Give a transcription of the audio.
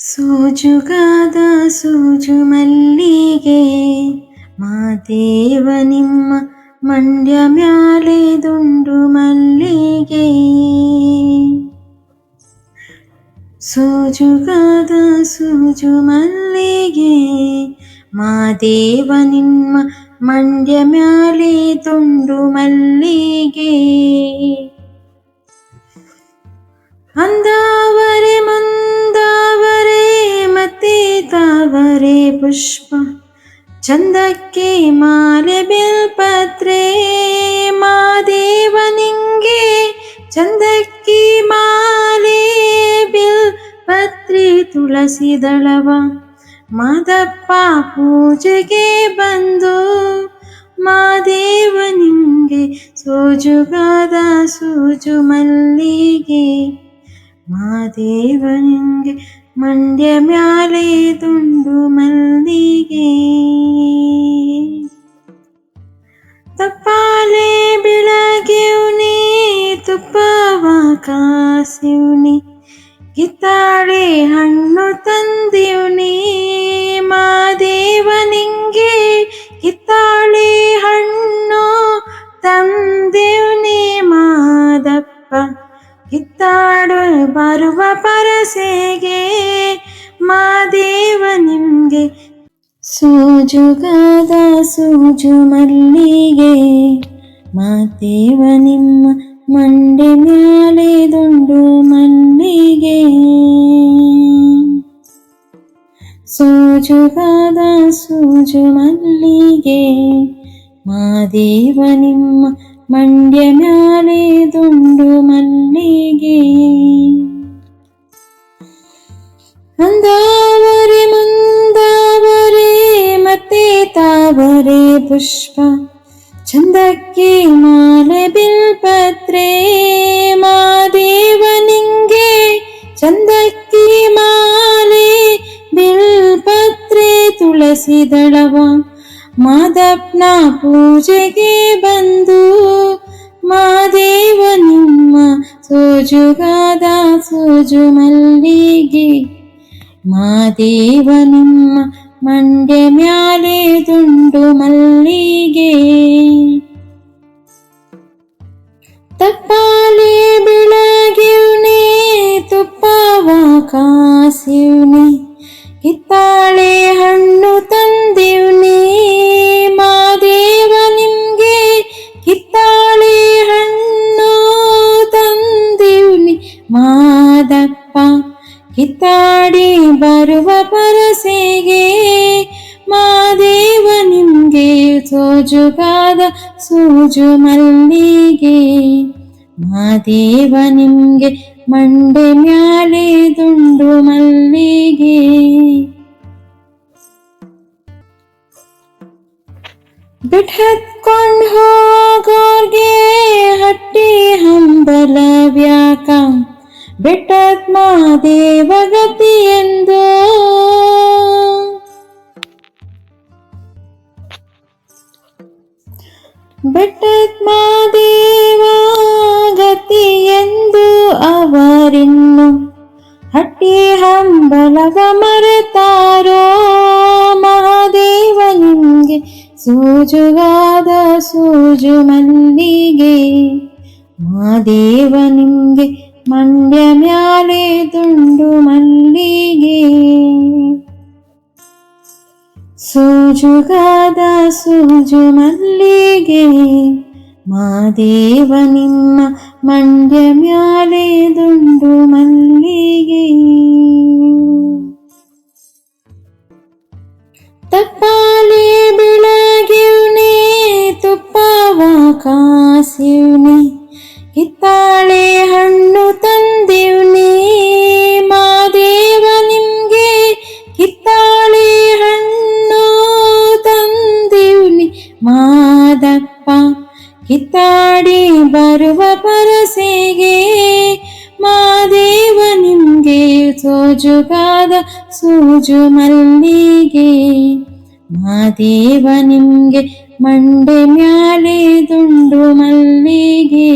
ಸೋಜುಗಾದ ಸೂಜು ಮಲ್ಲಿಗೆ ಮಾದೇವ ನಿಮ್ಮ ಮಂಡ್ಯ ಮ್ಯಾಲೆ ದುಂಡು ಮಲ್ಲಿಗೆ. ಸೋಜುಗಾದ ಸೂಜು ಮಲ್ಲಿಗೆ ಮಾದೇವ ನಿಮ್ಮ ಮಂಡ್ಯ ಮ್ಯಾಲೆ ದುಂಡು ಮಲ್ಲಿಗೆ. ಅಂದಾವರೆ ಮಂದಾವರೆ ಮತ್ತೆ ತಾವರೆ ಪುಷ್ಪ ಚಂದಕ್ಕೆ ಮಾಲೆ ಬಿಲ್ಪತ್ರೆ ಮಾದೇವ ನಿಂಗೆ ಚಂದಕ್ಕೆ ಮಾಲೆ ಬಿಲ್ಪತ್ರೆ ತುಳಸಿ ದಳವ ಮಾದಪ್ಪ ಪೂಜೆಗೆ ಬಂದು ಮಾದೇವ ನಿಂಗೆ ಸೋಜುಗಾದ ಸೂಜು ಮಲ್ಲಿಗೆ ಮಾದೇವ ನಿಂಗೆ ಮಂಡ್ಯ ಮ್ಯಾಲೆ ದುಂಡು ಮಲ್ಲಿಗೆ. ತಪ್ಪಾಲೆ ಬೆಳಗ್ಯುನಿ ತುಪ್ಪವ ಕಾಸಿವ್ನಿ ಕಿತ್ತಾಳೆ ಹಣ್ಣು ತಂದಿವ್ನಿ ಮಾದೇವ ನಿಂಗೆ ಕಿತ್ತಾಳೆ ಹಣ್ಣು ತಂದಿವ್ನಿ ಮಾದಪ್ಪ ಕಿತ್ತಾಡು ಬರುವ ಪರಸೆಗೆ ಮಾದೇವ ನಿಂಗೆ ಸೋಜುಗಾದ ಸೂಜು ಮಲ್ಲಿಗೆ ಮಾದೇವ ನಿಮ್ಮ ಮಂಡ್ಯ ಮ್ಯಾಲೆ ದುಂಡು ಮಲ್ಲಿಗೆ. ಸೋಜುಗಾದ ಸೂಜು ಮಲ್ಲಿಗೆ ಮಾದೇವ ನಿಮ್ಮ ಮಂಡ್ಯ ಮ್ಯಾಲೆ ದುಂಡು ಮಲ್ಲಿಗೆ. ಅಂದಾವರೆ ಮುಂದಾವರೆ ಮತ್ತೆ ತಾವರೆ ಪುಷ್ಪ ಚಂದಕ್ಕೆ ಮಾಲೆ ಬಿಲ್ಪತ್ರೆ ಮಾದೇವ ನಿಂಗೆ ಚಂದಕ್ಕೆ ಮಾಲೆ ಬಿಲ್ಪತ್ರೆ ತುಳಸಿ ದಳವ ಮಾದಪ್ಪನ ಪೂಜೆಗೆ ಬಂದು ಮಾದೇವ ನಿಮ್ಮ ಸೋಜುಗಾದ ಸೂಜು ಮಲ್ಲಿಗೆ ಮಾದೇವ ನಿಮ್ಮ ಮಂಡ್ಯ ಮ್ಯಾಲೆ ದುಂಡು ಮಲ್ಲಿಗೆ. ತಪ್ಪಾಲೆ ಬೆಳಗ್ಯುನಿ ತುಪ್ಪವ ಕಾಸಿವ್ನಿ ಕಿತ್ತಾಳೆ ಹಣ್ಣು ತಂದಿವ್ನಿ ಮಾದೇವ ನಿಮ್ಗೆ ಕಿತ್ತಾಳೆ ಹಣ್ಣು ತಂದಿವ್ನಿ ಮಾದಪ್ಪ ಕಿತ್ತಾಡಿ ಬರುವ ಪರಸೆಗೆ ಮಾದೇವ ನಿಮ್ಗೆ ಸೋಜುಗಾದ ಸೂಜು ಮಲ್ಲಿಗೆ ಮಾದೇವ ನಿಮ್ಗೆ ಮಂಡ್ಯ ಮ್ಯಾಲೆ ದುಂಡು ಮಲ್ಲಿಗೆ. ಬಿಟ್ಹತ್ಕೊಂಡ್ ಹೋಗೋರ್ಗೆ ಹಟ್ಟಿ ಹಂಬಲವ್ಯಾಕ ಬೆಟ್ಟದ್ ಮಾದೇವ ಗತಿ ಎಂದು ಬೆಟ್ಟದ್ ಮಾದೇವ ಗತಿ ಎಂದು ಅವರಿನ್ನು ಹಟ್ಟಿ ಹಂಬಲವ ಮರೆತಾರೋ ಮಹಾದೇವ ನಿಮ್ಗೆ ಸೋಜುಗಾದ ಸೂಜು ಮಲ್ಲಿಗೆ ಮಾದೇವ ನಿಮ್ಗೆ ಮಂಡ್ಯ ಮ್ಯಾಲೆ ದುಂಡು ಮಲ್ಲಿಗೆ. ಸೋಜುಗಾದ ಸೂಜು ಮಲ್ಲಿಗೆ ಮಾದೇವ ನಿಮ್ಮ ಮಂಡ್ಯ ಮ್ಯಾಲೆ ದುಂಡು ಮಲ್ಲಿಗೆ. ತಪ್ಪಾಲೆ ಬೆಳಗ್ಯುನಿ ತುಪ್ಪವ ಕಾಸಿವ್ನಿ ಕಿತ್ತಾಳೆ ಹಣ್ಣು ತಂದಿವ್ನಿ ಮಾದೇವ ನಿಮ್ಗೆ ಕಿತ್ತಾಳೆ ಹಣ್ಣು ತಂದಿವ್ನಿ ಮಾದಪ್ಪ ಕಿತ್ತಾಡಿ ಬರುವ ಪರಸೆಗೆ ಮಾದೇವ ನಿಮ್ಗೆ ಸೋಜುಗಾದ ಸೂಜು ಮಲ್ಲಿಗೆ ಮಾದೇವ ನಿಮ್ಗೆ ಮಂಡ್ಯ ಮ್ಯಾಲೆ ದುಂಡು ಮಲ್ಲಿಗೆ.